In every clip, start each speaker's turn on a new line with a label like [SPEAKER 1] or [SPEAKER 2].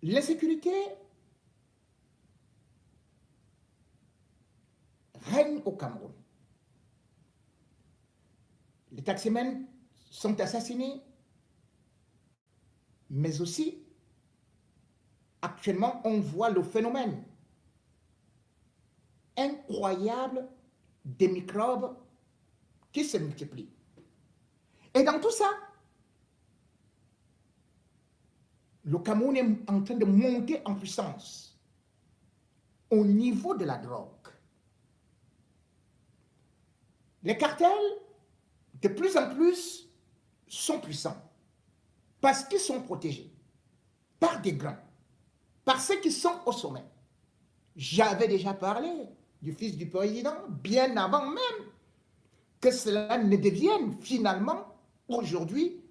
[SPEAKER 1] L'insécurité règne au Cameroun. Les taximens sont assassinés, mais aussi, actuellement, on voit le phénomène incroyable des microbes qui se multiplient. Et dans tout ça, le Cameroun est en train de monter en puissance au niveau de la drogue. Les cartels, de plus en plus, sont puissants parce qu'ils sont protégés par des grands, par ceux qui sont au sommet. J'avais déjà parlé du fils du président bien avant même que cela ne devienne finalement aujourd'hui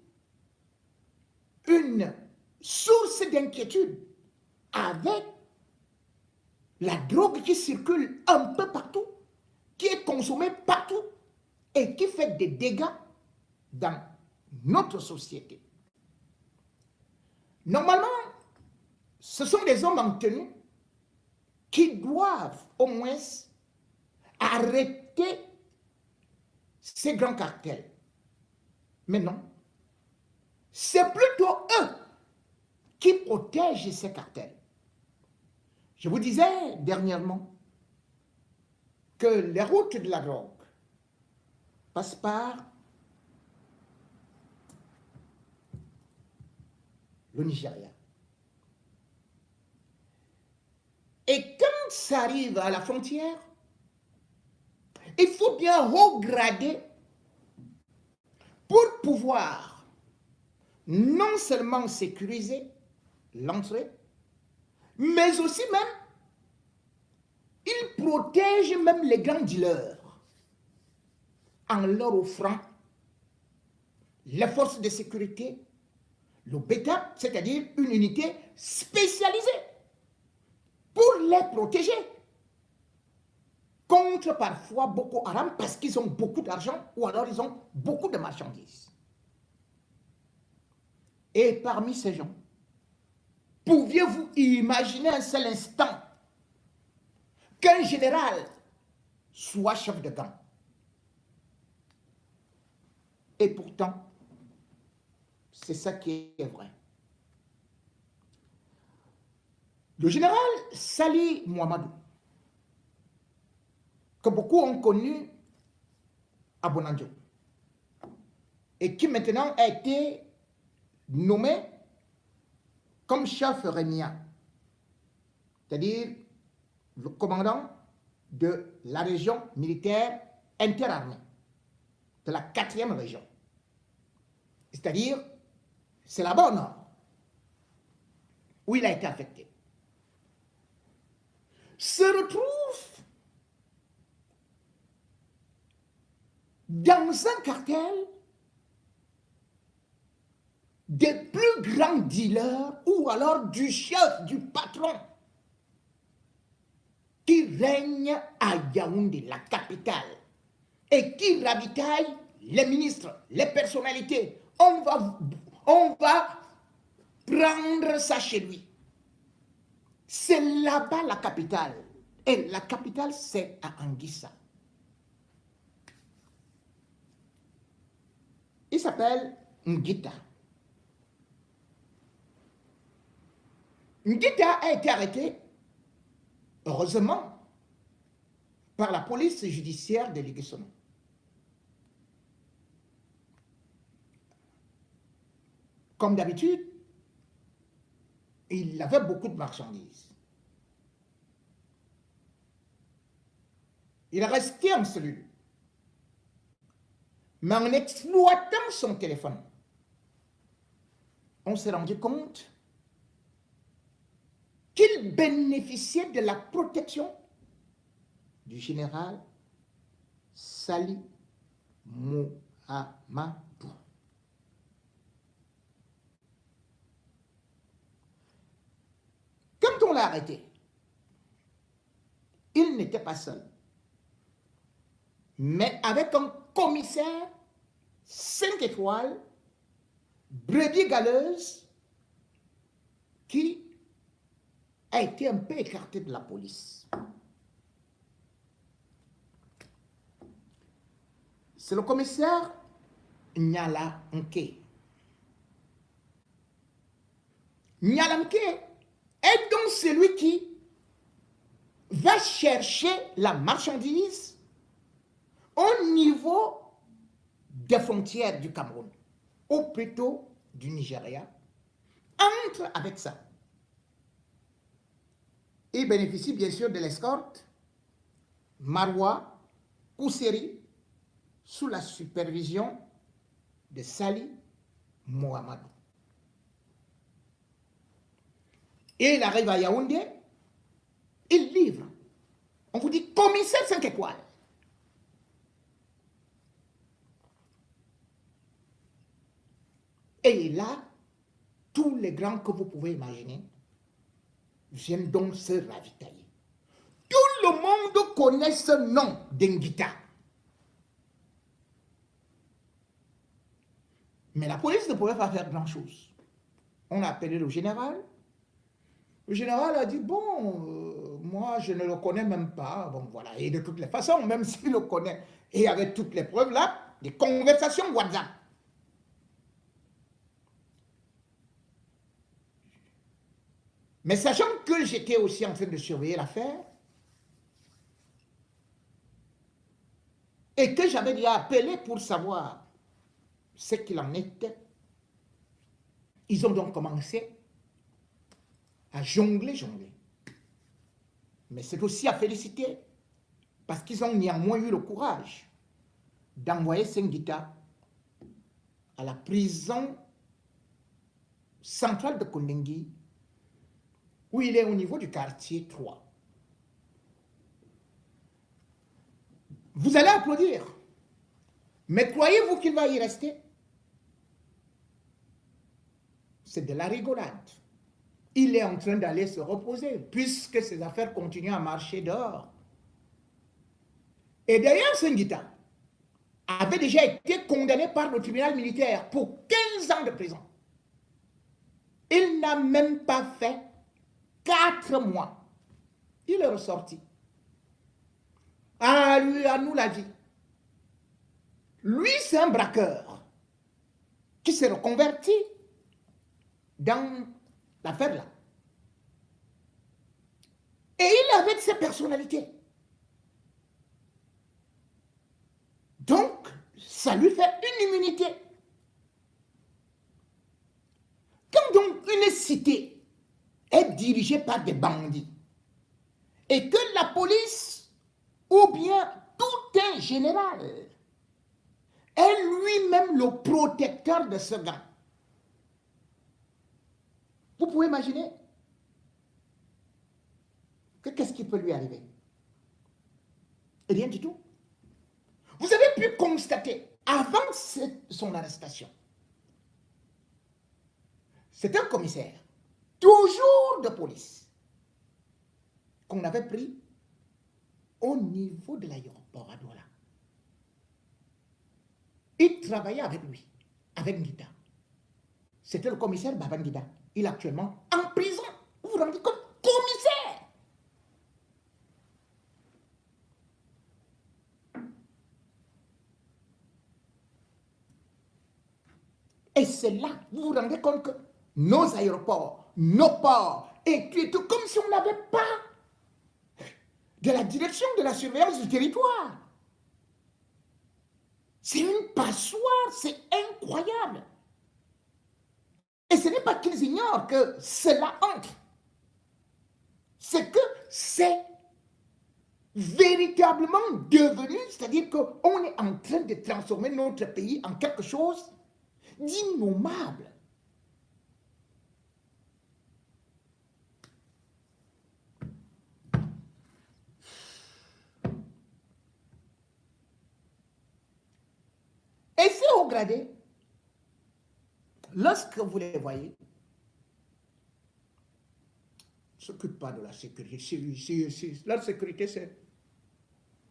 [SPEAKER 1] une source d'inquiétude avec la drogue qui circule un peu partout, qui est consommée partout et qui fait des dégâts dans notre société. Normalement, ce sont des hommes en tenue qui doivent au moins arrêter ces grands cartels. Mais non, c'est plutôt eux qui protègent ces cartels. Je vous disais dernièrement que les routes de la drogue passent par le Nigeria. Et quand ça arrive à la frontière, il faut bien regrader pour pouvoir non seulement sécuriser l'entrée, mais aussi même, il protège même les grands dealers en leur offrant les forces de sécurité, le bêta, c'est-à-dire une unité spécialisée pour les protéger contre parfois Boko Haram parce qu'ils ont beaucoup d'argent ou alors ils ont beaucoup de marchandises. Et parmi ces gens, pouviez-vous imaginer un seul instant qu'un général soit chef de gang? Et pourtant, c'est ça qui est vrai. Le général Sali Mohamedou, que beaucoup ont connu à Bonandio, et qui maintenant a été nommé comme chef régnant, c'est-à-dire le commandant de la région militaire interarmée, de la 4e région. C'est-à-dire, c'est là-bas au nord, où il a été affecté. Se retrouve dans un cartel des plus grands dealers ou alors du chef, du patron qui règne à Yaoundé, la capitale, et qui ravitaille les ministres, les personnalités. On va prendre ça chez lui. C'est là-bas la capitale. Et la capitale, c'est à Anguissa. Il s'appelle Ngita. Ngita a été arrêté, heureusement, par la police judiciaire de Liguessono. Comme d'habitude, il avait beaucoup de marchandises. Il est resté en cellule. Mais en exploitant son téléphone, on s'est rendu compte qu'il bénéficiait de la protection du général Sali Mohamedou. Quand on l'a arrêté, il n'était pas seul, mais avec un commissaire 5 étoiles, brebis galeuse, qui a été un peu écarté de la police. C'est le commissaire Nyala Nke. Nyala Nke est donc celui qui va chercher la marchandise au niveau des frontières du Cameroun, ou plutôt du Nigeria, entre avec ça. Il bénéficie bien sûr de l'escorte Marwa Kousseri sous la supervision de Sali Mohamedou. Et il arrive à Yaoundé, il livre. On vous dit commissaire 5 étoiles. Et là, tous les grands que vous pouvez imaginer viennent donc se ravitailler. Tout le monde connaît ce nom d'Enguita. Mais la police ne pouvait pas faire grand-chose. On a appelé le général. Le général a dit, bon, moi je ne le connais même pas. Bon voilà, et de toutes les façons, même s'il le connaît, et avec toutes les preuves là, des conversations WhatsApp. Mais sachant que j'étais aussi en train de surveiller l'affaire, et que j'avais déjà appelé pour savoir ce qu'il en était, ils ont donc commencé à jongler. Mais c'est aussi à féliciter, parce qu'ils ont néanmoins eu le courage d'envoyer Senghita à la prison centrale de Kondengui, où il est au niveau du quartier 3. Vous allez applaudir, mais croyez-vous qu'il va y rester? C'est de la rigolade. Il est en train d'aller se reposer, puisque ses affaires continuent à marcher dehors. Et d'ailleurs, Senghita avait déjà été condamné par le tribunal militaire pour 15 ans de prison. Il n'a même pas fait 4 mois. Il est ressorti. À nous la vie. Lui, c'est un braqueur qui s'est reconverti dans l'affaire là. Et il avait ses personnalités. Donc, ça lui fait une immunité. Quand donc une cité est dirigée par des bandits et que la police ou bien tout un général est lui-même le protecteur de ce gars, vous pouvez imaginer que qu'est-ce qui peut lui arriver? Rien du tout. Vous avez pu constater, avant son arrestation, c'est un commissaire, toujours de police, qu'on avait pris au niveau de l'aéroport à Douala. Il travaillait avec lui, avec Ngida. C'était le commissaire Babangida. Il est actuellement en prison. Vous vous rendez compte? Commissaire! Et c'est là, vous vous rendez compte que nos aéroports, nos ports, et tout comme si on n'avait pas de la direction de la surveillance du territoire. C'est une passoire, c'est incroyable. Et ce n'est pas qu'ils ignorent que cela entre. C'est que c'est véritablement devenu, c'est-à-dire qu'on est en train de transformer notre pays en quelque chose d'innommable. Et ces hauts gradés, lorsque vous les voyez, ne s'occupent pas de la sécurité. Leur sécurité, c'est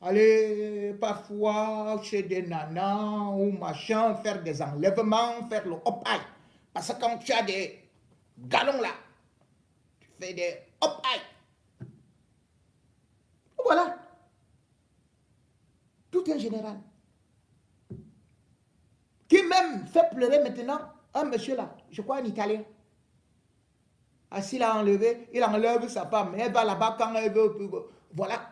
[SPEAKER 1] aller parfois chez des nanas ou machin, faire des enlèvements, faire le hop-aïe. Parce que quand tu as des galons là, tu fait des hop aïe. Voilà. Tout un général. Qui même fait pleurer maintenant un monsieur là, je crois un Italien. Assis là enlevé, il enlève sa femme, elle va là-bas quand elle veut. Voilà.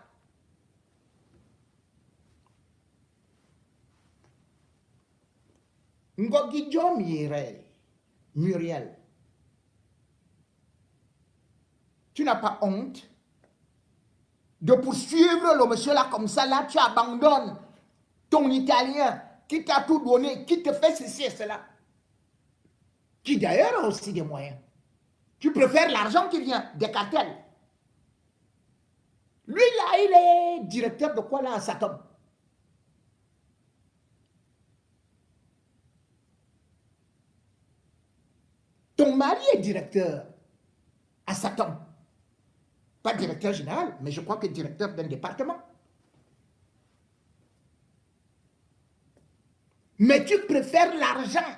[SPEAKER 1] Ngogidjo Muriel, tu n'as pas honte de poursuivre le monsieur là comme ça, là tu abandonnes ton Italien qui t'a tout donné, qui te fait ceci et cela, qui d'ailleurs a aussi des moyens. Tu préfères l'argent qui vient des cartels. Lui là, il est directeur de quoi là à Satom? Ton mari est directeur à Satom. Pas directeur général, mais je crois que directeur d'un département. Mais tu préfères l'argent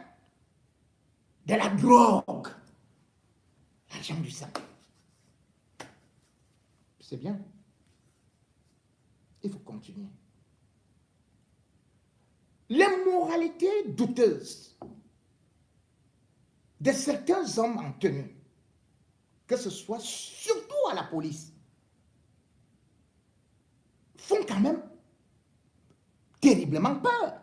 [SPEAKER 1] de la drogue, l'argent du sang. C'est bien. Il faut continuer. Les moralités douteuses de certains hommes en tenue, que ce soit surtout à la police, font quand même terriblement peur.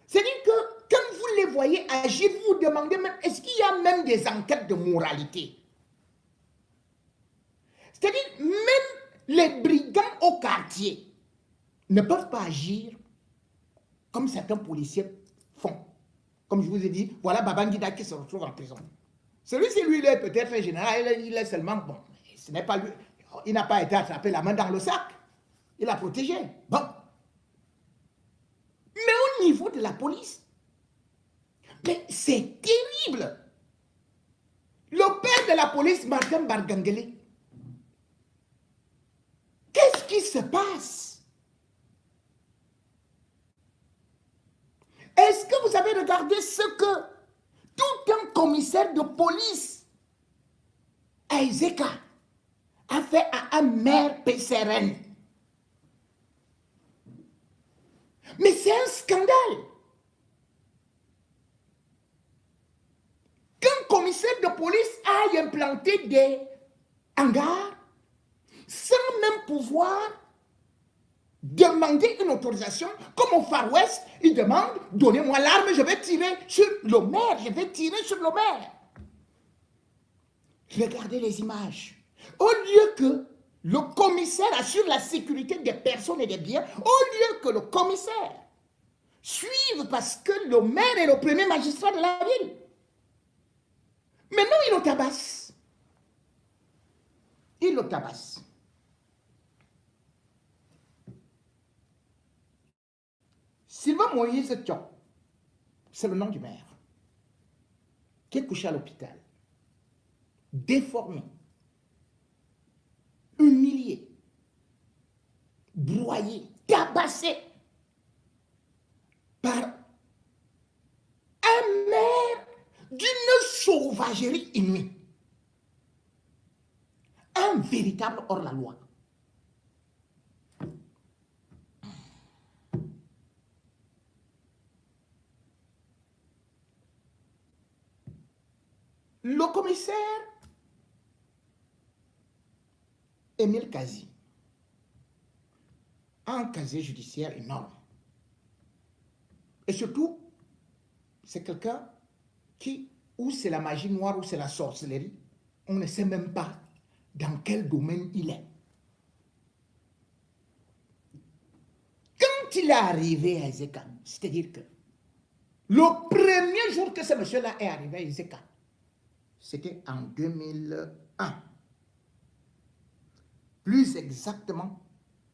[SPEAKER 1] C'est-à-dire que quand vous les voyez agir, vous vous demandez même, est-ce qu'il y a même des enquêtes de moralité? C'est-à-dire, même les brigands au quartier ne peuvent pas agir comme certains policiers font. Comme je vous ai dit, voilà Babangida qui se retrouve en prison. Celui-ci, lui, il est peut-être un général, il est seulement, bon, ce n'est pas lui, il n'a pas été attrapé la main dans le sac. Il a protégé. Bon. Mais au niveau de la police, mais c'est terrible. Le père de la police, Martin Bargangele, qu'est-ce qui se passe? Est-ce que vous avez regardé ce que tout un commissaire de police à Ezeka a fait à un maire PCRN? Mais c'est un scandale. Qu'un commissaire de police aille implanter des hangars sans même pouvoir demander une autorisation, comme au Far West, il demande, donnez-moi l'arme, je vais tirer sur le maire, je vais tirer sur le maire. Regardez les images. Au lieu que le commissaire assure la sécurité des personnes et des biens, au lieu que le commissaire suive parce que le maire est le premier magistrat de la ville. Maintenant, il le tabasse. Il le tabasse. Sylvain Moïse Thion, c'est le nom du maire, qui est couché à l'hôpital, déformé, humilié, broyé, tabassé par un maire d'une sauvagerie inouïe. Un véritable hors-la-loi. Le commissaire Émile Kazi a un casier judiciaire énorme. Et surtout, c'est quelqu'un qui, ou c'est la magie noire, ou c'est la sorcellerie, on ne sait même pas dans quel domaine il est. Quand il est arrivé à Ezeka, c'est-à-dire que le premier jour que ce monsieur-là est arrivé à Ezeka, c'était en 2001. Plus exactement,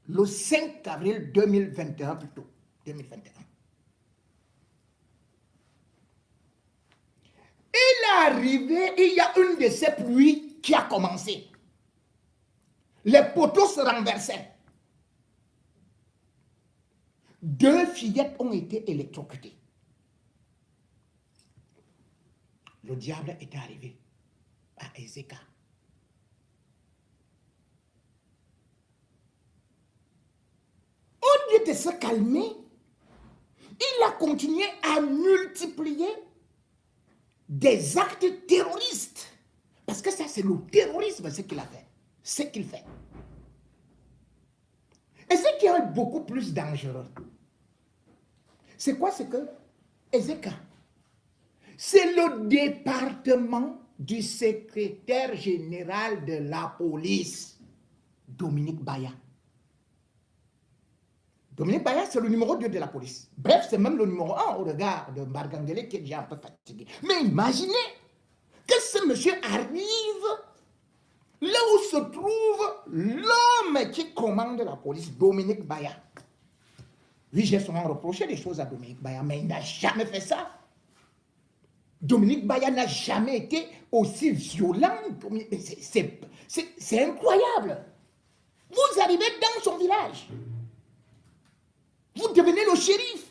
[SPEAKER 1] le 5 avril 2021 plutôt, 2021. Il est arrivé, il y a une de ces pluies qui a commencé. Les poteaux se renversaient. 2 fillettes ont été électrocutées. Le diable est arrivé. à Ezeka. Au lieu de se calmer, il a continué à multiplier des actes terroristes. Parce que ça, c'est le terrorisme, ce qu'il a fait. Ce qu'il fait. Et ce qui est beaucoup plus dangereux, c'est quoi? C'est que Ezeka, c'est le département du secrétaire général de la police, Dominique Baya. Dominique Baya, c'est le numéro 2 de la police. Bref, c'est même le numéro 1 au regard de Bargangele qui est déjà un peu fatigué. Mais imaginez que ce monsieur arrive là où se trouve l'homme qui commande la police, Dominique Baya. Oui, j'ai souvent reproché des choses à Dominique Baya, mais il n'a jamais fait ça. Dominique Baya n'a jamais été aussi violent. C'est incroyable. Vous arrivez dans son village. Vous devenez le shérif.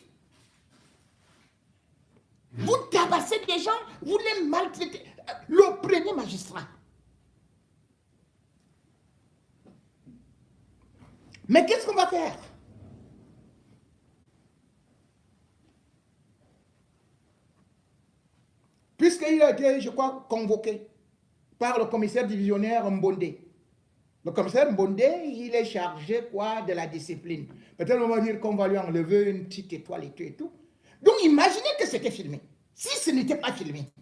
[SPEAKER 1] Vous tabassez des gens, vous les maltraitez. Le premier magistrat. Mais qu'est-ce qu'on va faire? Puisqu'il a été, je crois, convoqué par le commissaire divisionnaire Mbonde. Le commissaire Mbonde, il est chargé quoi de la discipline. Peut-être on va dire qu'on va lui enlever une petite étoile et tout. Donc imaginez que c'était filmé. Si ce n'était pas filmé,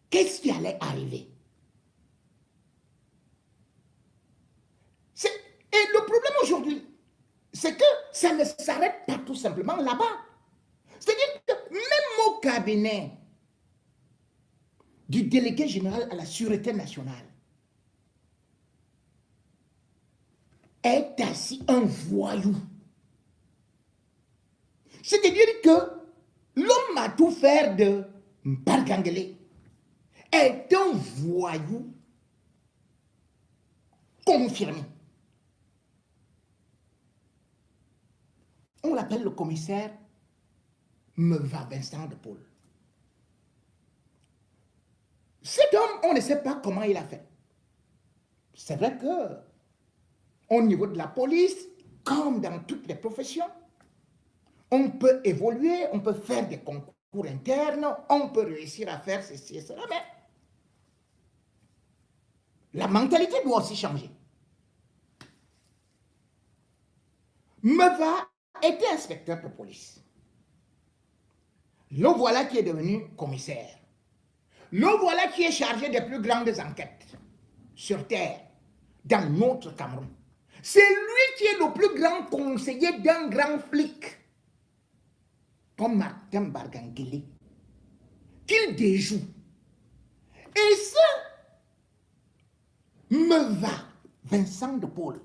[SPEAKER 1] qu'est-ce qui allait arriver? Et le problème aujourd'hui, c'est que ça ne s'arrête pas tout simplement là-bas. C'est-à-dire que même au cabinet du délégué général à la sûreté nationale est assis un voyou. C'est-à-dire que l'homme à tout faire de Bargangele est un voyou confirmé. On l'appelle le commissaire Meva Vincent de Paul. Cet homme, on ne sait pas comment il a fait. C'est vrai que au niveau de la police, comme dans toutes les professions, on peut évoluer, on peut faire des concours internes, on peut réussir à faire ceci et cela, mais la mentalité doit aussi changer. Meva était inspecteur de police. Le voilà qui est devenu commissaire. Le voilà qui est chargé des plus grandes enquêtes sur terre dans notre Cameroun. C'est lui qui est le plus grand conseiller d'un grand flic comme Martin Bargangele qu'il déjoue. Et ça me va, Vincent de Paul.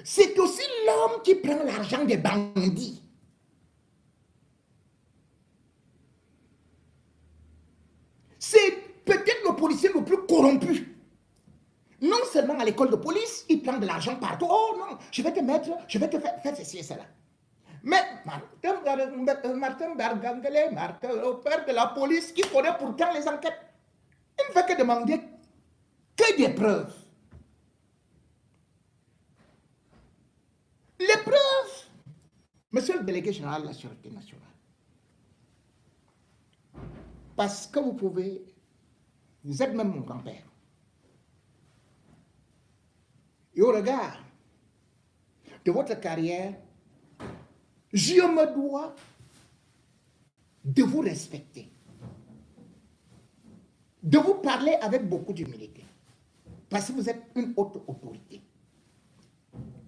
[SPEAKER 1] C'est aussi l'homme qui prend l'argent des bandits. C'est peut-être le policier le plus corrompu. Non seulement à l'école de police, il prend de l'argent partout. Oh non, je vais te mettre, je vais te faire ceci et cela. Mais Martin Bargangele, le père de la police, qui connaît pourtant les enquêtes, il ne fait que demander que des preuves. Les preuves, monsieur le délégué général de la Sûreté nationale, parce que vous pouvez, vous êtes même mon grand-père. Et au regard de votre carrière, je me dois de vous respecter, de vous parler avec beaucoup d'humilité, parce que vous êtes une haute autorité.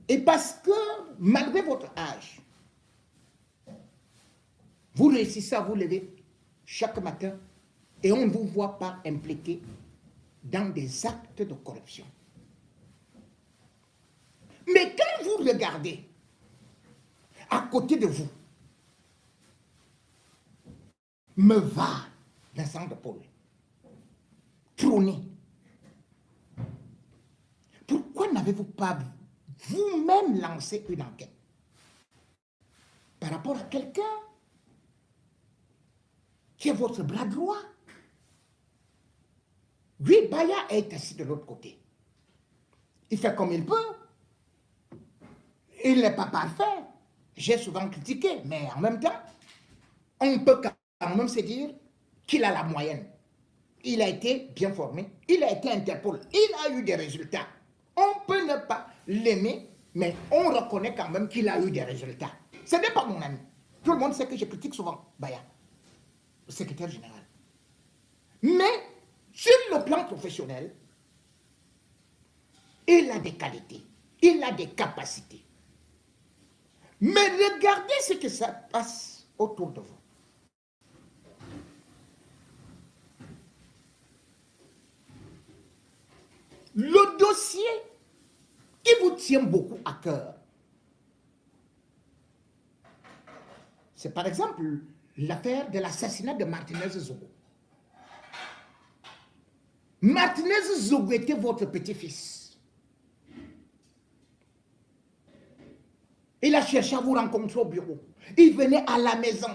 [SPEAKER 1] Et parce que, malgré votre âge, vous réussissez à vous lever chaque matin et on ne vous voit pas impliqué dans des actes de corruption. Mais quand vous regardez à côté de vous, me va Vincent de Paul, trôner. Pourquoi n'avez-vous pas vous-même lancé une enquête par rapport à quelqu'un qui est votre bras droit, Lui, Baya est assis de l'autre côté. Il fait comme il peut. Il n'est pas parfait. J'ai souvent critiqué, mais en même temps, on peut quand même se dire qu'il a la moyenne. Il a été bien formé, il a été Interpol, il a eu des résultats. On peut ne pas l'aimer, mais on reconnaît quand même qu'il a eu des résultats. Ce n'est pas mon ami. Tout le monde sait que je critique souvent Baya, le secrétaire général. Mais sur le plan professionnel, il a des qualités, il a des capacités. Mais regardez ce que ça passe autour de vous. Le dossier qui vous tient beaucoup à cœur, c'est par exemple l'affaire de l'assassinat de Martinez Zogo. Martinez Zogo était votre petit-fils. Il a cherché à vous rencontrer au bureau. Il venait à la maison.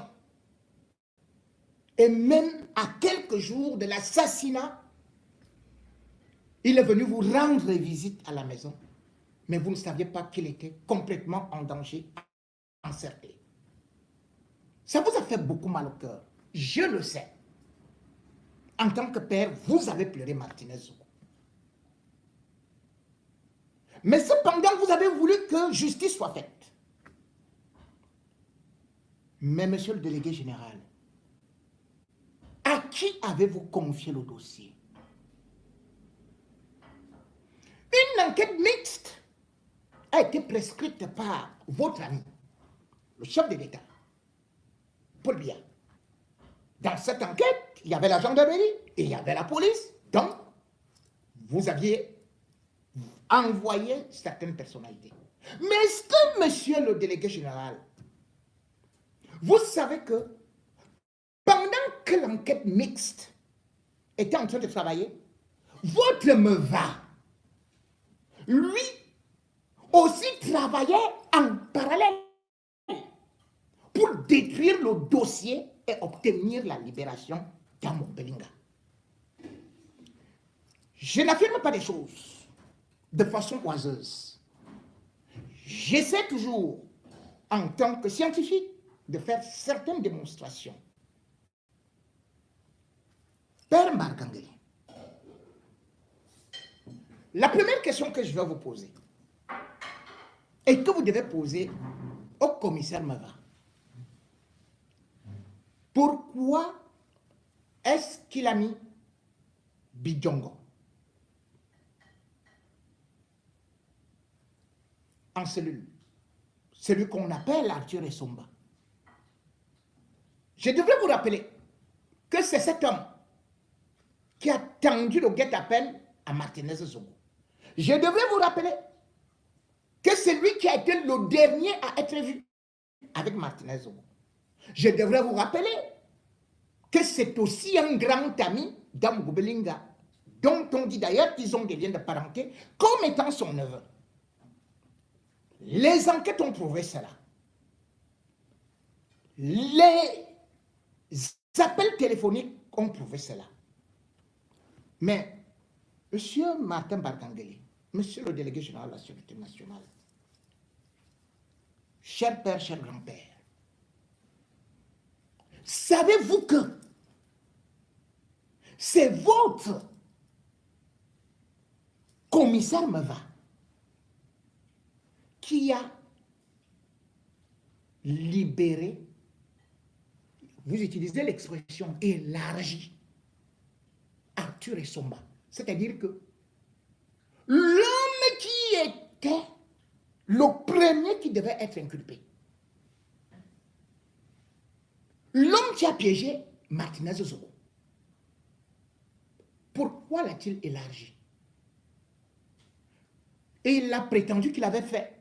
[SPEAKER 1] Et même à quelques jours de l'assassinat, il est venu vous rendre visite à la maison. Mais vous ne saviez pas qu'il était complètement en danger, encerclé. Ça vous a fait beaucoup mal au cœur. Je le sais. En tant que père, vous avez pleuré Martinez Zogo. Mais cependant, vous avez voulu que justice soit faite. Mais monsieur le délégué général, à qui avez-vous confié le dossier? Une enquête mixte a été prescrite par votre ami, le chef de l'État, Paul Biya. Dans cette enquête, il y avait la gendarmerie et il y avait la police. Donc, vous aviez envoyé certaines personnalités. Mais est-ce que, monsieur le délégué général, vous savez que pendant que l'enquête mixte était en train de travailler, votre meva, lui, aussi travaillait en parallèle pour détruire le dossier et obtenir la libération d'Amo Belinga. Je n'affirme pas des choses de façon oiseuse. J'essaie toujours, en tant que scientifique, de faire certaines démonstrations. Père Marcangeli, la première question que je vais vous poser et que vous devez poser au commissaire Mava, pourquoi est-ce qu'il a mis Bidjongo en cellule? Celui qu'on appelle Arthur Essomba. Je devrais vous rappeler que c'est cet homme qui a tendu le guet-apens à Martinez Zogo. Je devrais vous rappeler que c'est lui qui a été le dernier à être vu avec Martinez Zogo. Je devrais vous rappeler que c'est aussi un grand ami d'Amo Belinga, dont on dit d'ailleurs qu'ils ont des liens de parenté, comme étant son neveu. Les enquêtes ont prouvé cela. Les appels téléphoniques ont prouvé cela. Mais, monsieur Martin Barkangeli, monsieur le délégué général de la Sécurité nationale, cher père, cher grand-père, savez-vous que c'est votre commissaire Meva qui a libéré, vous utilisez l'expression élargie, Arthur Essomba. C'est-à-dire que l'homme qui était le premier qui devait être inculpé, l'homme qui a piégé Martinez Zogo, pourquoi l'a-t-il élargi? Et il a prétendu qu'il avait fait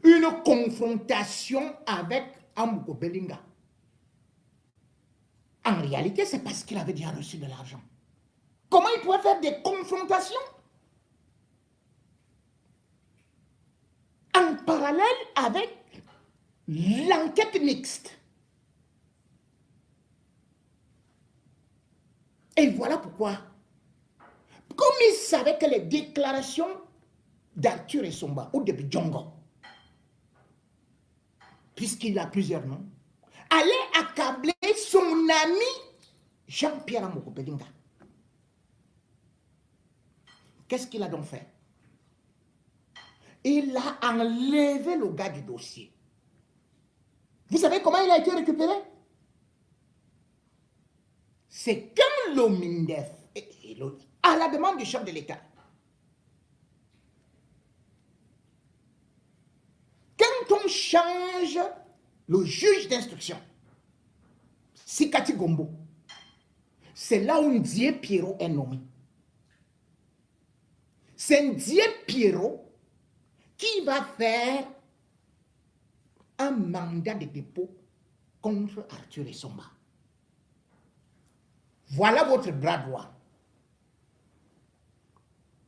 [SPEAKER 1] une confrontation avec Amo Belinga. En réalité, c'est parce qu'il avait déjà reçu de l'argent. Comment il pouvait faire des confrontations en parallèle avec l'enquête mixte? Et voilà pourquoi comme il savait que les déclarations d'Arthur Essomba ou de Bidjongo, puisqu'il a plusieurs noms, allaient accabler son ami Jean-Pierre Amogo Belinga. Qu'est-ce qu'il a donc fait? Il a enlevé le gars du dossier. Vous savez comment il a été récupéré? C'est quand le MINDEF, à la demande du chef de l'État, quand on change le juge d'instruction, Sikati Gombo, c'est là où Ndié Pierrot est nommé. C'est Ndié Pierrot qui va faire un mandat de dépôt contre Arthur Essomba. Voilà votre bras droit.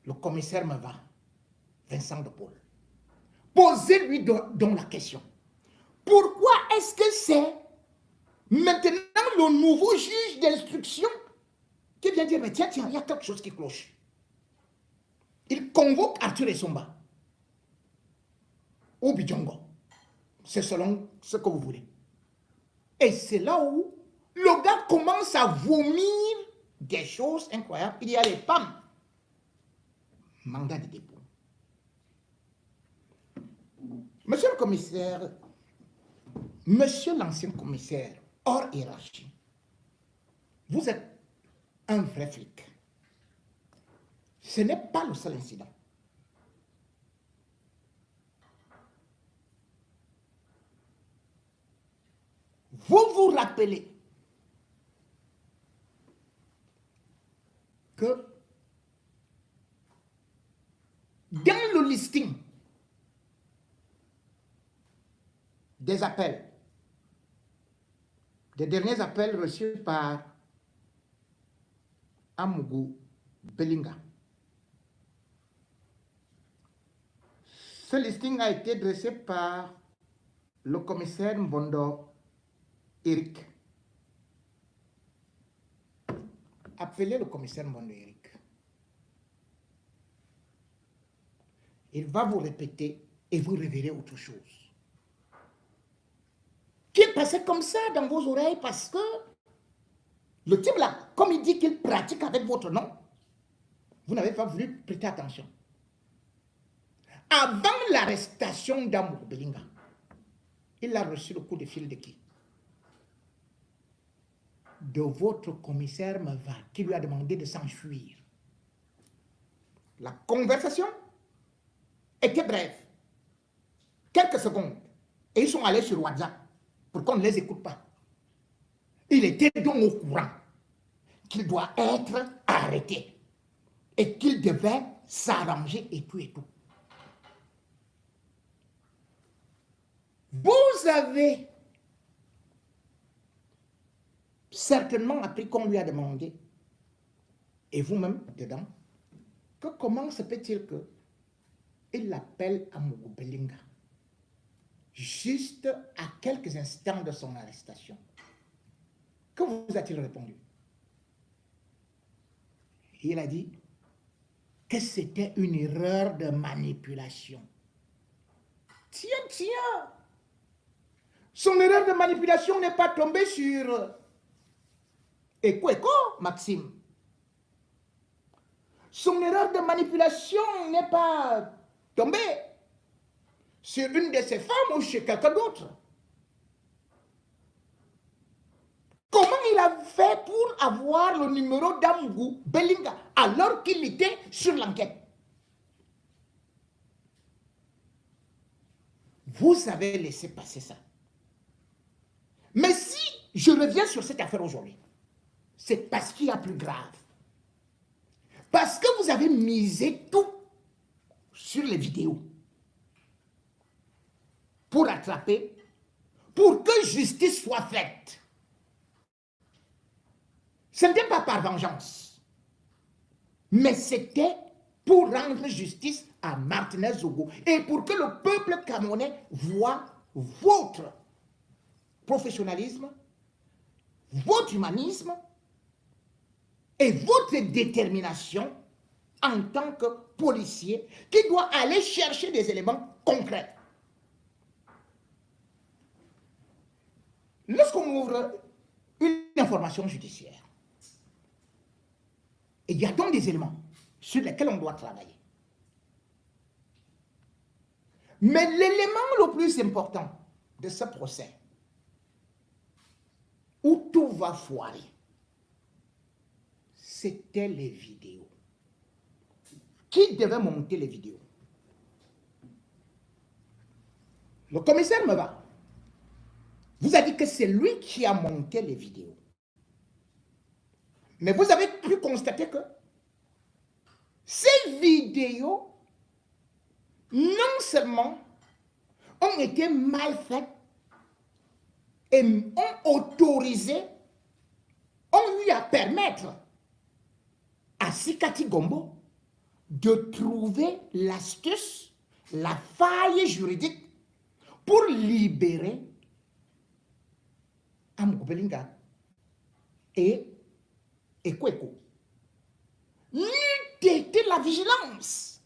[SPEAKER 1] Le commissaire me va, Vincent de Paul. Posez-lui donc la question. Pourquoi est-ce que c'est maintenant le nouveau juge d'instruction qui vient dire, mais tiens, il y a quelque chose qui cloche. Il convoque Arthur Essomba ou Bidjongo. C'est selon ce que vous voulez. Et c'est là où le gars commence à vomir des choses incroyables. Il y a les femmes. Mandat de dépôt. Monsieur le commissaire, monsieur l'ancien commissaire, hors hiérarchie, vous êtes un vrai flic. Ce n'est pas le seul incident. Vous vous rappelez que dans le listing des appels, des derniers appels reçus par Amougou Belinga, ce listing a été dressé par le commissaire Mbondo Eric. Appelez le commissaire Mbondo Eric. Il va vous répéter et vous révéler autre chose. Qui est passé comme ça dans vos oreilles parce que le type là, comme il dit qu'il pratique avec votre nom, vous n'avez pas voulu prêter attention. Avant l'arrestation d'Amougou Belinga, il a reçu le coup de fil de qui? De votre commissaire Meva, qui lui a demandé de s'enfuir. La conversation était brève. Quelques secondes. Et ils sont allés sur WhatsApp pour qu'on ne les écoute pas. Il était donc au courant qu'il doit être arrêté et qu'il devait s'arranger et tout et tout. Vous avez certainement appris qu'on lui a demandé, et vous-même dedans, que comment se peut-il que il l'appelle Amougou Belinga juste à quelques instants de son arrestation? Que vous a-t-il répondu? Il a dit que c'était une erreur de manipulation. Tiens, son erreur de manipulation n'est pas tombée sur Eko, Maxime. Son erreur de manipulation n'est pas tombée sur une de ses femmes ou chez quelqu'un d'autre. Comment il a fait pour avoir le numéro d'Amougou Belinga alors qu'il était sur l'enquête? Vous avez laissé passer ça. Mais si je reviens sur cette affaire aujourd'hui, c'est parce qu'il y a plus grave. Parce que vous avez misé tout sur les vidéos pour attraper, pour que justice soit faite. Ce n'était pas par vengeance, mais c'était pour rendre justice à Martinez Zogo et pour que le peuple camerounais voit votre professionnalisme, votre humanisme et votre détermination en tant que policier qui doit aller chercher des éléments concrets. Lorsqu'on ouvre une information judiciaire, il y a donc des éléments sur lesquels on doit travailler. Mais l'élément le plus important de ce procès, où tout va foirer, c'était les vidéos. Qui devait monter les vidéos? Le commissaire Meva vous a dit que c'est lui qui a monté les vidéos. Mais vous avez pu constater que ces vidéos, non seulement ont été mal faites et ont autorisé, ont eu à permettre à Sikati Gombo de trouver l'astuce, la faille juridique pour libérer Amogo Belinga et Kweko. N'eût été la vigilance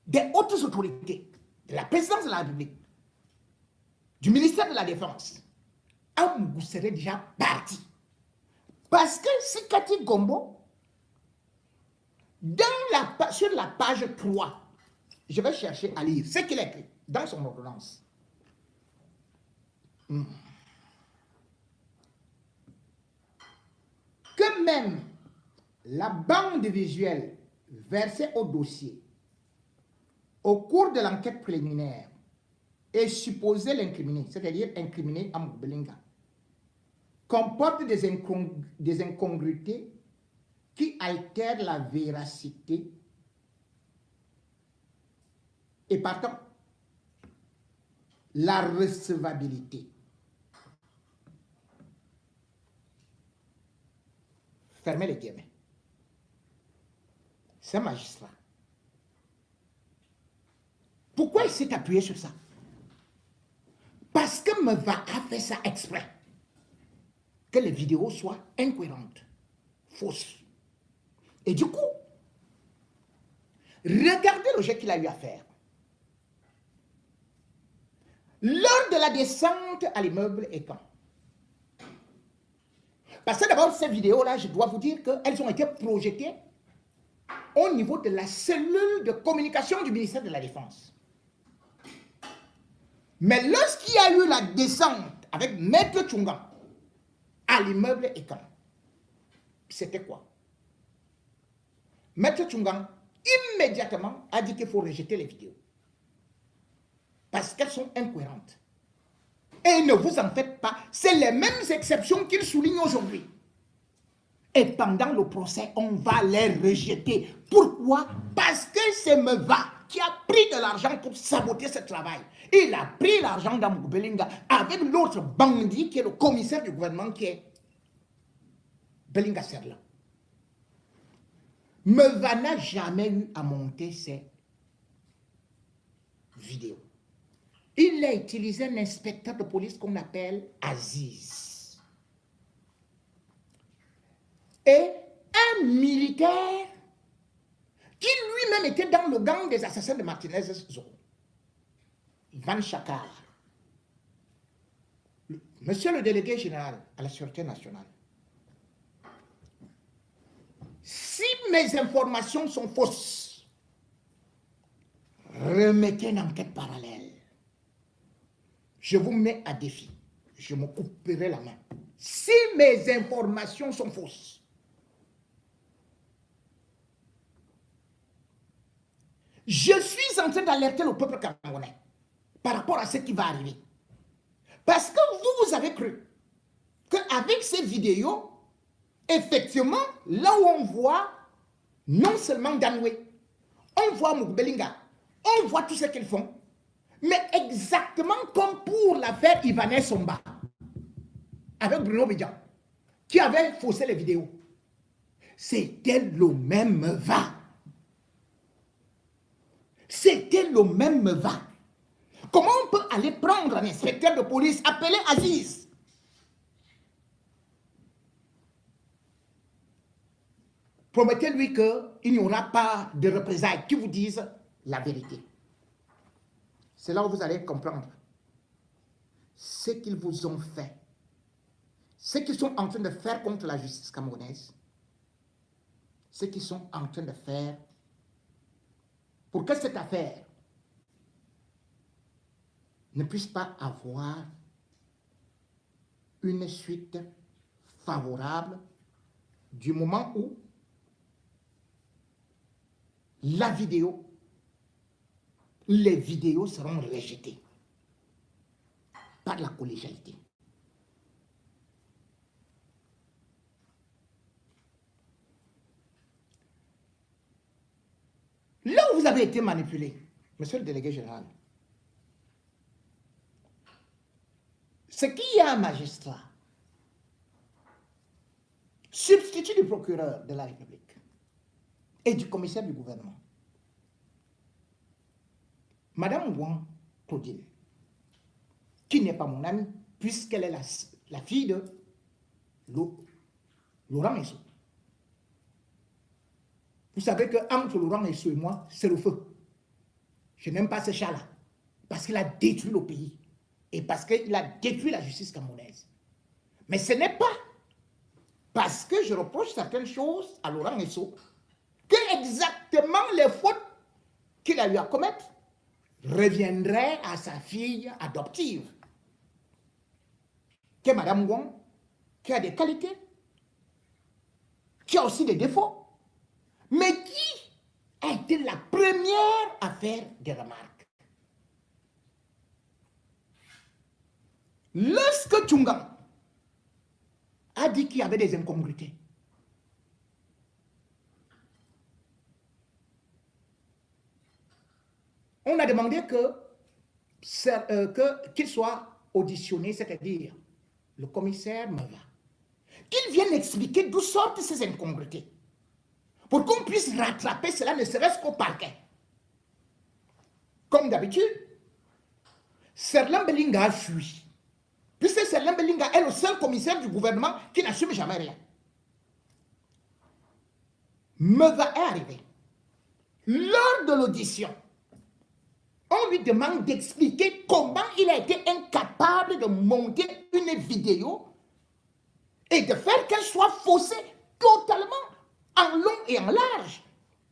[SPEAKER 1] des hautes autorités, de la présidence de la République, du ministère de la Défense, Amogo serait déjà parti. Parce que Sikati Gombo, sur la page 3, je vais chercher à lire ce qu'il a écrit dans son ordonnance. Que même la bande visuelle versée au dossier au cours de l'enquête préliminaire est supposée l'incriminer, c'est-à-dire incriminer Amogo Belinga, comporte des incongruités qui altèrent la véracité et partant la recevabilité. Fermez les guillemets. C'est un magistrat. Pourquoi il s'est appuyé sur ça? Parce que Meva a fait ça exprès. Que les vidéos soient incohérentes, fausses. Et du coup, regardez le jet qu'il a eu à faire. Lors de la descente à l'immeuble Ekan. Parce que d'abord, ces vidéos-là, je dois vous dire qu'elles ont été projetées au niveau de la cellule de communication du ministère de la Défense. Mais lorsqu'il y a eu la descente avec Maître Tchungan à l'immeuble Ekan, c'était quoi? Maître Tchungan immédiatement a dit qu'il faut rejeter les vidéos. Parce qu'elles sont incohérentes. Et ne vous en faites pas, c'est les mêmes exceptions qu'il souligne aujourd'hui. Et pendant le procès, on va les rejeter. Pourquoi? Parce que c'est Meva qui a pris de l'argent pour saboter ce travail. Il a pris l'argent d'Amogo Belinga avec l'autre bandit qui est le commissaire du gouvernement qui est Belinga Serla. Meva n'a jamais eu à monter ces vidéos. Il a utilisé un inspecteur de police qu'on appelle Aziz. Et un militaire qui lui-même était dans le gang des assassins de Martinez Zoro. Van Chakar. Monsieur le délégué général à la Sûreté nationale, si mes informations sont fausses, remettez une enquête parallèle. Je vous mets à défi. Je me couperai la main. Si mes informations sont fausses, je suis en train d'alerter le peuple camerounais par rapport à ce qui va arriver. Parce que vous avez cru qu'avec ces vidéos, effectivement, là où on voit non seulement Danoué, on voit Amogo Belinga, on voit tout ce qu'ils font, mais exactement comme pour l'affaire Ivanez Somba, avec Bruno Bidjan, qui avait faussé les vidéos. C'était le même va. C'était le même va. Comment on peut aller prendre un inspecteur de police appelé Aziz Promettez-lui qu'il n'y aura pas de représailles qui vous disent la vérité. C'est là où vous allez comprendre ce qu'ils vous ont fait, ce qu'ils sont en train de faire contre la justice camerounaise, ce qu'ils sont en train de faire pour que cette affaire ne puisse pas avoir une suite favorable du moment où la vidéo, les vidéos seront rejetées par la collégialité. Là où vous avez été manipulé, monsieur le délégué général, c'est qu'il y a un magistrat, substitut du procureur de la République et du commissaire du gouvernement, Madame Ouan Claudine, qui n'est pas mon amie, puisqu'elle est la fille de Laurent Messou. Vous savez qu'entre Laurent Messou et moi, c'est le feu. Je n'aime pas ce chat-là, parce qu'il a détruit le pays et parce qu'il a détruit la justice camerounaise. Mais ce n'est pas parce que je reproche certaines choses à Laurent Messou que exactement les fautes qu'il a eu à commettre reviendraient à sa fille adoptive, qui est Madame Wong, qui a des qualités, qui a aussi des défauts, mais qui a été la première à faire des remarques. Lorsque Tchungang a dit qu'il y avait des incongruités, on a demandé qu'il soit auditionné, c'est-à-dire le commissaire Meva, qu'il vienne expliquer d'où sortent ces incongruités, pour qu'on puisse rattraper cela, ne serait-ce qu'au parquet. Comme d'habitude, Serlin Belinga a fui, puisque Serlin Belinga est le seul commissaire du gouvernement qui n'assume jamais rien. Meva est arrivé. Lors de l'audition, on lui demande d'expliquer comment il a été incapable de monter une vidéo et de faire qu'elle soit faussée totalement en long et en large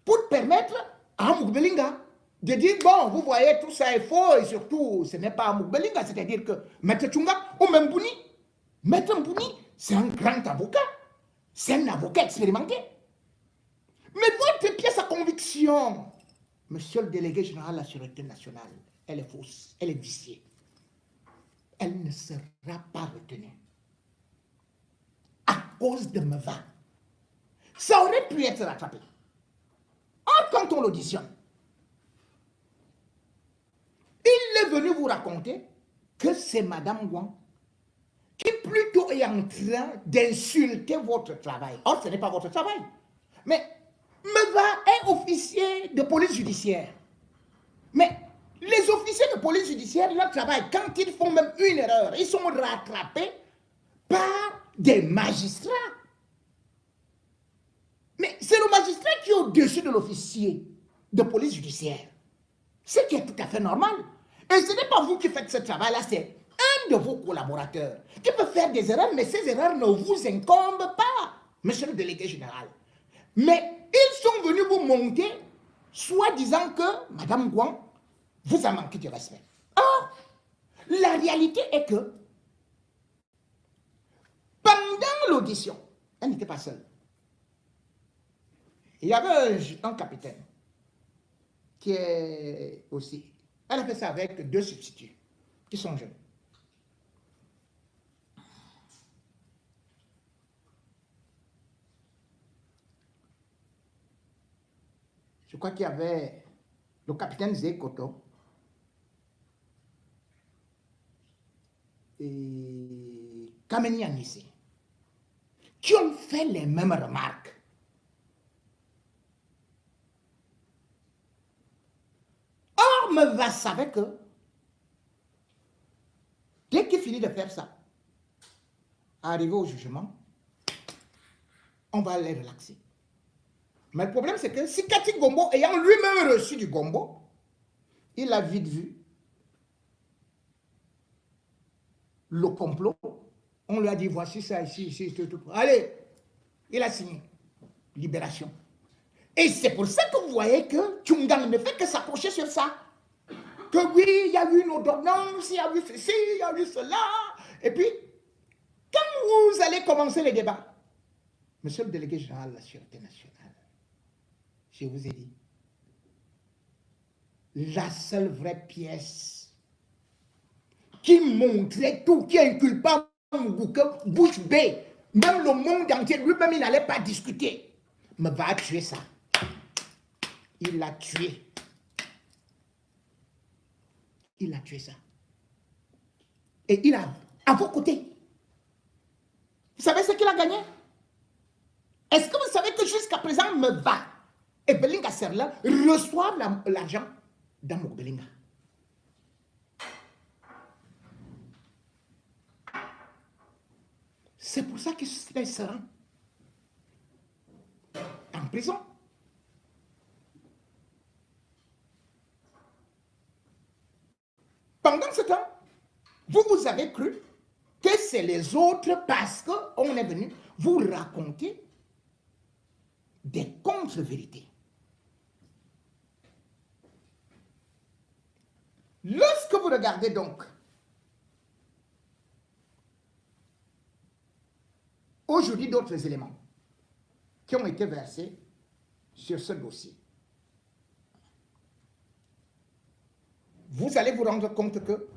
[SPEAKER 1] pour permettre à Amouk Belinga de dire, bon, vous voyez, tout ça est faux et surtout, ce n'est pas Amouk Belinga, c'est-à-dire que Maître Tchunga ou même Bouni, Maître Bouni, c'est un grand avocat, c'est un avocat expérimenté. Mais votre pièce à conviction, monsieur le délégué général de la Sûreté nationale, elle est fausse, elle est viciée. Elle ne sera pas retenue. À cause de Meva. Ça aurait pu être rattrapé. Or, quand on l'auditionne, il est venu vous raconter que c'est Madame Wang qui plutôt est en train d'insulter votre travail. Or, ce n'est pas votre travail. Mais Meva est officier de police judiciaire. Mais les officiers de police judiciaire, leur travail, quand ils font même une erreur, ils sont rattrapés par des magistrats. Mais c'est le magistrat qui est au-dessus de l'officier de police judiciaire. Ce qui est tout à fait normal. Et ce n'est pas vous qui faites ce travail-là, c'est un de vos collaborateurs qui peut faire des erreurs, mais ces erreurs ne vous incombent pas, monsieur le délégué général. Mais ils sont venus vous monter, soit disant que Madame Guan vous a manqué de respect. Or, la réalité est que pendant l'audition, elle n'était pas seule. Il y avait un capitaine qui est aussi. Elle a fait ça avec 2 substituts qui sont jeunes. Je crois qu'il y avait le capitaine Zekoto et Kameni Anissé qui ont fait les mêmes remarques. Or, Meva savait que dès qu'il finit de faire ça, arrivé au jugement, on va les relaxer. Mais le problème, c'est que si Kati Gombo, ayant lui-même reçu du Gombo, il a vite vu le complot. On lui a dit, voici ça, ici, tout. Allez, il a signé. Libération. Et c'est pour ça que vous voyez que Tchungang ne fait que s'accrocher sur ça. Que oui, il y a eu une ordonnance, il y a eu ceci, il y a eu cela. Et puis, quand vous allez commencer les débats, monsieur le délégué général de la Sûreté nationale, je vous ai dit, la seule vraie pièce qui montrait tout, qui inculpait Mobutu, bouche bée, même le monde entier, lui-même, il n'allait pas discuter, me va tuer ça. Il l'a tué. Il a tué ça. Et il a, à vos côtés, vous savez ce qu'il a gagné? Est-ce que vous savez que jusqu'à présent, Meva et Belinga Serla reçoivent l'argent d'Amour Belinga? C'est pour ça qu'il sera en prison. Pendant ce temps, vous avez cru que c'est les autres parce qu'on est venu vous raconter des contre-vérités. Lorsque vous regardez donc aujourd'hui d'autres éléments qui ont été versés sur ce dossier, vous allez vous rendre compte que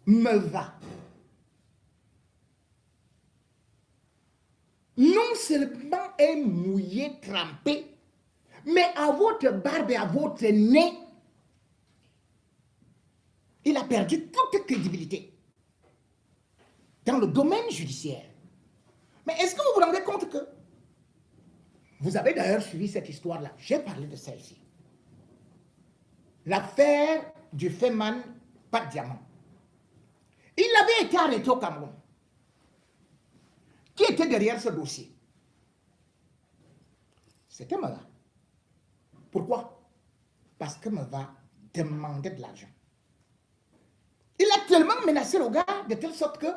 [SPEAKER 1] Meva non seulement est mouillé, trempé, mais à votre barbe et à votre nez, il a perdu toute crédibilité dans le domaine judiciaire. Mais est-ce que vous vous rendez compte que vous avez d'ailleurs suivi cette histoire-là? J'ai parlé de celle-ci. L'affaire du Feman Pas de Diamant. Il avait été arrêté au Cameroun. Qui était derrière ce dossier? C'était Meva. Pourquoi? Parce que Meva demandait de l'argent. Il a tellement menacé le gars de telle sorte que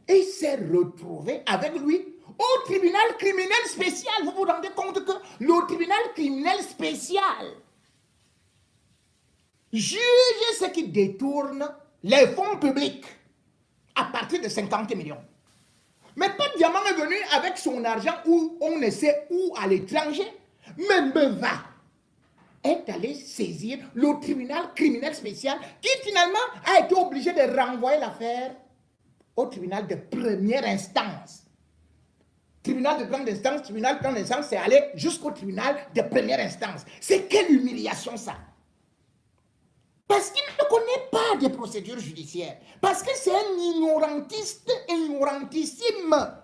[SPEAKER 1] il s'est retrouvé avec lui au tribunal criminel spécial. Vous vous rendez compte que le tribunal criminel spécial juge ceux qui détournent les fonds publics à partir de 50 millions. Mais Pas de Diamant est venu avec son argent où on ne sait où à l'étranger. Mais Meva est allé saisir le tribunal criminel spécial qui finalement a été obligé de renvoyer l'affaire au tribunal de première instance. Tribunal de grande instance, tribunal de grande instance, c'est aller jusqu'au tribunal de première instance. C'est quelle humiliation ça? Parce qu'il ne connaît pas des procédures judiciaires. Parce que c'est un ignorantiste, ignorantissime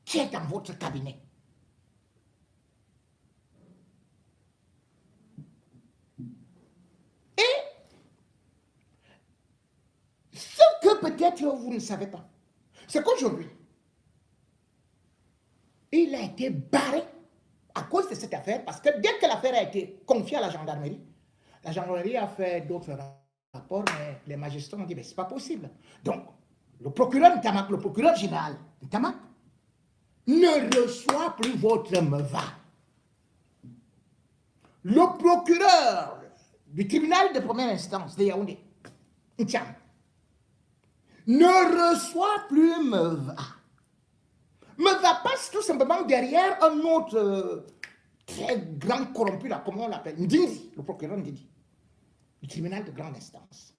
[SPEAKER 1] qui est dans votre cabinet. Et ce que peut-être vous ne savez pas, c'est qu'aujourd'hui, il a été barré à cause de cette affaire, parce que dès que l'affaire a été confiée à la gendarmerie a fait d'autres rapports, mais les magistrats ont dit, mais ce n'est pas possible. Donc, le procureur Ntamak, le procureur général Ntamak, ne reçoit plus votre Meva. Le procureur du tribunal de première instance de Yaoundé, Ntiam, ne reçoit plus Meva. Meva passe tout simplement derrière un autre très grand corrompu, là, comment on l'appelle, Ndindi, le procureur Ndindi, du tribunal de grande instance.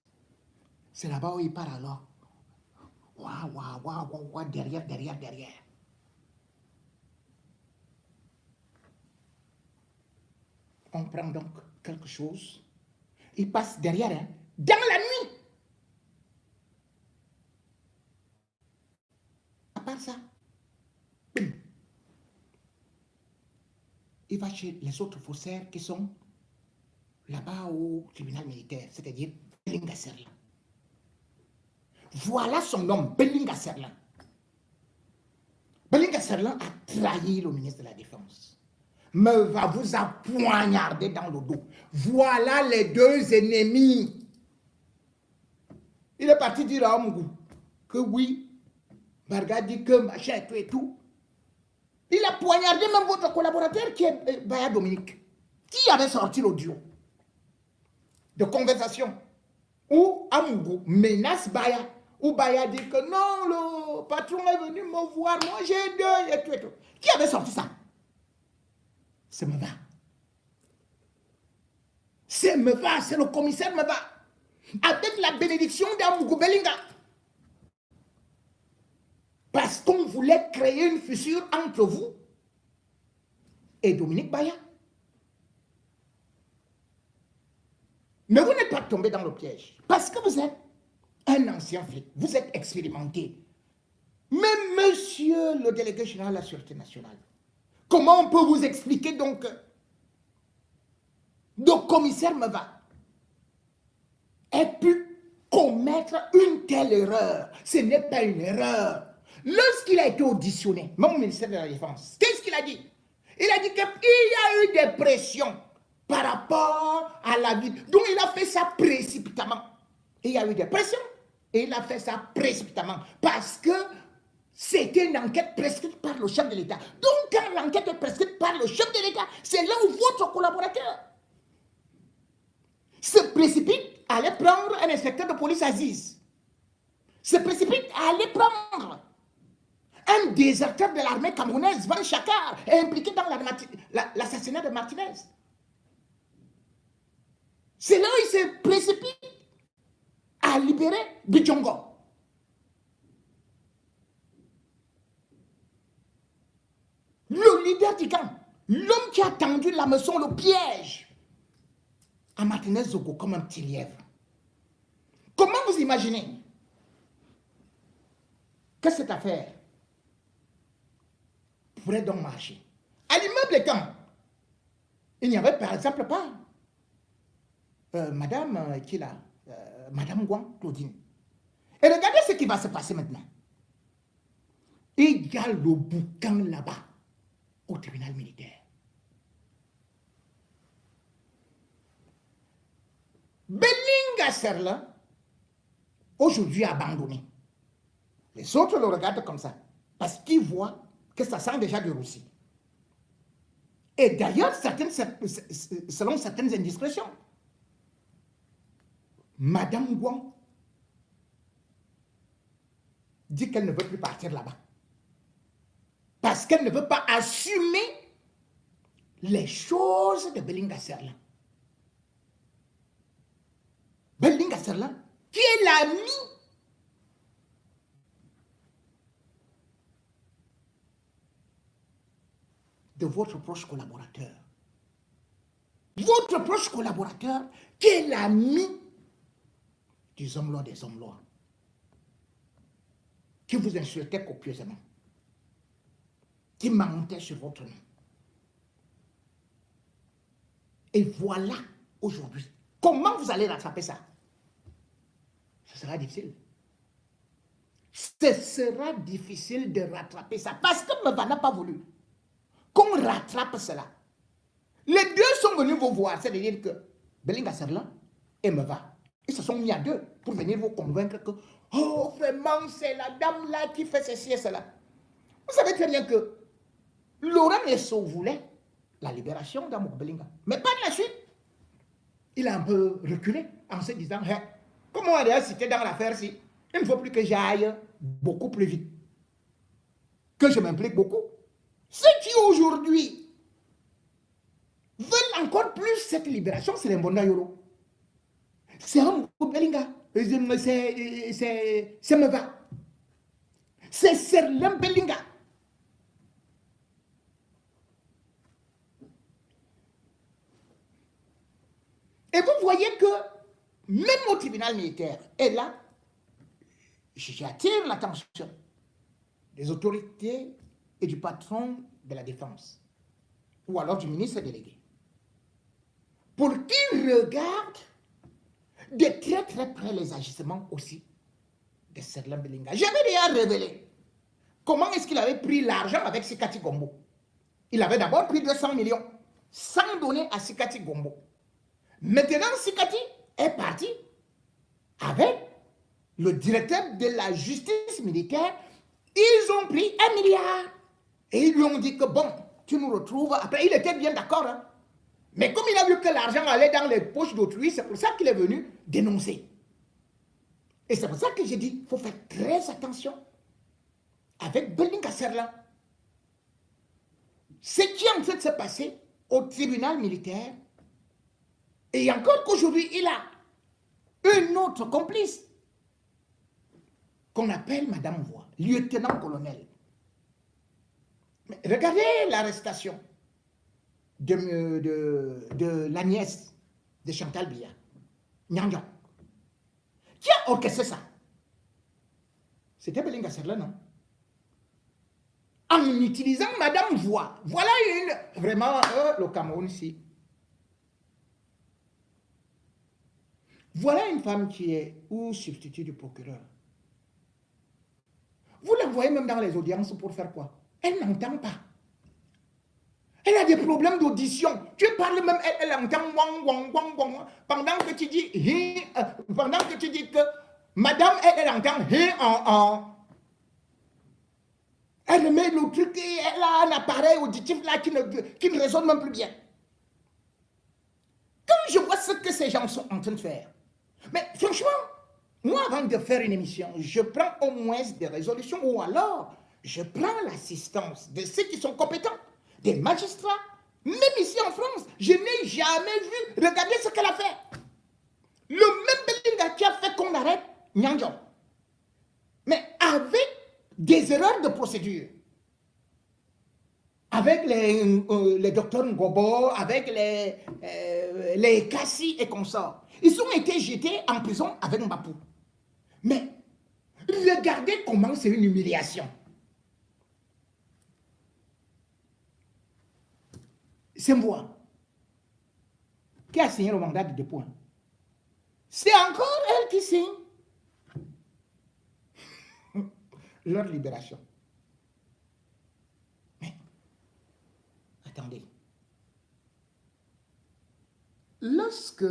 [SPEAKER 1] C'est là-bas où il part alors. Waouh, derrière. On prend donc quelque chose, il passe derrière, hein, dans la nuit. À part ça, il va chez les autres faussaires qui sont là-bas au tribunal militaire, c'est-à-dire Belinga Serlan. Voilà son nom, Belinga Serlan. Belinga Serlan a trahi le ministre de la Défense. me va vous poignarder dans le dos. Voilà les deux ennemis. Il est parti dire à Amugou que oui, Barga dit que machin et tout. Il a poignardé même votre collaborateur qui est Baya Dominique, qui avait sorti l'audio de conversation où Amugou menace Baya, où Baya dit que non, le patron est venu me voir, moi j'ai deux et tout et tout. Qui avait sorti ça? C'est Meva. C'est Meva, c'est le commissaire Meva. Avec la bénédiction d'Amugou Belinga. Parce qu'on voulait créer une fissure entre vous et Dominique Baya. Mais vous n'êtes pas tombé dans le piège. Parce que vous êtes un ancien flic. Vous êtes expérimenté. Mais monsieur le délégué général de la Sûreté nationale, comment on peut vous expliquer donc le commissaire Meva ait pu commettre une telle erreur? Ce n'est pas une erreur. Lorsqu'il a été auditionné, même au ministère de la Défense, qu'est-ce qu'il a dit? Il a dit qu'il y a eu des pressions par rapport à la vie. Donc il a fait ça précipitamment. Il y a eu des pressions et il a fait ça précipitamment parce que c'était une enquête prescrite par le chef de l'État. Donc quand l'enquête est prescrite par le chef de l'État, c'est là où votre collaborateur se précipite à aller prendre un inspecteur de police Aziz. Se précipite à aller prendre un déserteur de l'armée camerounaise, Van Chakar, est impliqué dans l'assassinat de Martinez. C'est là où il se précipite à libérer Bidjongo. Le leader du camp, l'homme qui a tendu la maison, le piège à Martinez Zogo comme un petit lièvre. Comment vous imaginez que cette affaire pourrait donc marcher? À l'immeuble camp, il n'y avait par exemple pas Madame qui est là, Madame Guan Claudine. Et regardez ce qui va se passer maintenant. Il y a le boucan là-bas, au tribunal militaire. Belinga Serla, aujourd'hui abandonné. Les autres le regardent comme ça, parce qu'ils voient que ça sent déjà de Russie. Et d'ailleurs, selon certaines indiscrétions, Madame Guan dit qu'elle ne veut plus partir là-bas. Parce qu'elle ne veut pas assumer les choses de Belinga Serla. Belinga Serla, qui est l'ami de votre proche collaborateur. Votre proche collaborateur, qui est l'ami des hommes-lois des hommes-lois, qui vous insultait copieusement, qui mentait sur votre nom. Et voilà, aujourd'hui, comment vous allez rattraper ça? Ce sera difficile. Ce sera difficile de rattraper ça, parce que Meva n'a pas voulu qu'on rattrape cela. Les deux sont venus vous voir, c'est-à-dire que Belinga Serla et Meva, ils se sont mis à deux pour venir vous convaincre que oh, vraiment, c'est la dame-là qui fait ceci et cela. Vous savez très bien que Laurent Nesso voulait la libération d'Amugou Belinga. Mais par la suite, il a un peu reculé en se disant hey, comment on a cité dans l'affaire-ci, il ne faut plus que j'aille beaucoup plus vite, que je m'implique beaucoup. Ceux qui aujourd'hui veulent encore plus cette libération, c'est les Mbonda Yoro. C'est Amugou Belinga. C'est Meva. C'est Serlem Belinga. Et vous voyez que même au tribunal militaire, et là, j'attire l'attention des autorités et du patron de la défense, ou alors du ministre délégué, pour qu'ils regardent de très très près les agissements aussi de Serlem Belinga. J'avais déjà révélé comment est-ce qu'il avait pris l'argent avec Sikati Gombo. Il avait d'abord pris 200 millions sans donner à Sikati Gombo. Maintenant, Sikati est parti avec le directeur de la justice militaire. Ils ont pris 1 milliard. Et ils lui ont dit que bon, tu nous retrouves. Après, il était bien d'accord. Hein. Mais comme il a vu que l'argent allait dans les poches d'autrui, c'est pour ça qu'il est venu dénoncer. Et c'est pour ça que j'ai dit, il faut faire très attention avec Belinga Serlan. Ce qui est en train de se passer au tribunal militaire, et encore qu'aujourd'hui, il a un autre complice qu'on appelle Madame Voix, lieutenant-colonel. Regardez l'arrestation de la nièce de Chantal Biya, Nyangyon. Qui a orchestré ça? C'était Belinga Serlan, non? En utilisant Madame Voix. Voilà vraiment, le Cameroun ici. Voilà une femme qui est ou substitut du procureur. Vous la voyez même dans les audiences pour faire quoi? Elle n'entend pas. Elle a des problèmes d'audition. Tu parles même, elle entend wang, wang, wang, wang. Pendant que tu dis pendant que tu dis que madame, elle entend elle met le truc et elle a un appareil auditif là qui ne résonne même plus bien. Quand je vois ce que ces gens sont en train de faire, mais franchement, moi avant de faire une émission, je prends au moins des résolutions ou alors je prends l'assistance de ceux qui sont compétents, des magistrats, même ici en France. Je n'ai jamais vu, regardez ce qu'elle a fait. Le même Belinga qui a fait qu'on arrête Nyangyon. Mais avec des erreurs de procédure. Avec les docteurs Ngobo, avec les Kassi et consorts. Ils ont été jetés en prison avec Mbapou. Mais regardez comment c'est une humiliation. C'est moi qui a signé le mandat de dépôt. C'est encore elle qui signe leur libération. Mais, attendez. Lorsque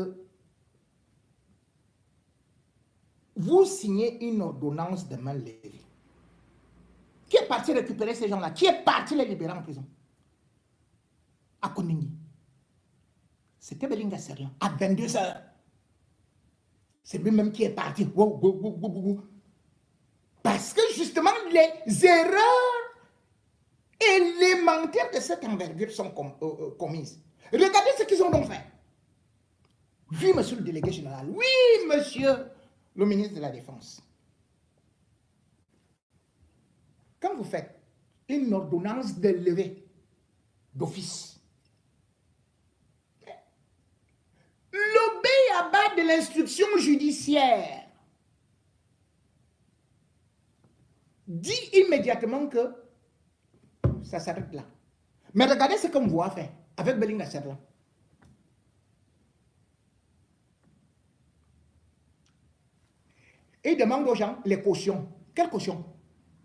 [SPEAKER 1] vous signez une ordonnance de main levée, qui est parti récupérer ces gens-là? Qui est parti les libérer en prison? À Koningui. C'était Belinga Serlan, à 22h. C'est lui-même qui est parti. Parce que justement, les erreurs élémentaires de cette envergure sont commises. Regardez ce qu'ils ont donc fait. Oui, monsieur le délégué général. Oui, monsieur le ministre de la Défense. Quand vous faites une ordonnance de levée d'office, le b.a.-ba de l'instruction judiciaire dit immédiatement que ça s'arrête là. Mais regardez ce qu'on voit faire avec Belinga Serlan. Il demande aux gens les cautions. Quelle caution?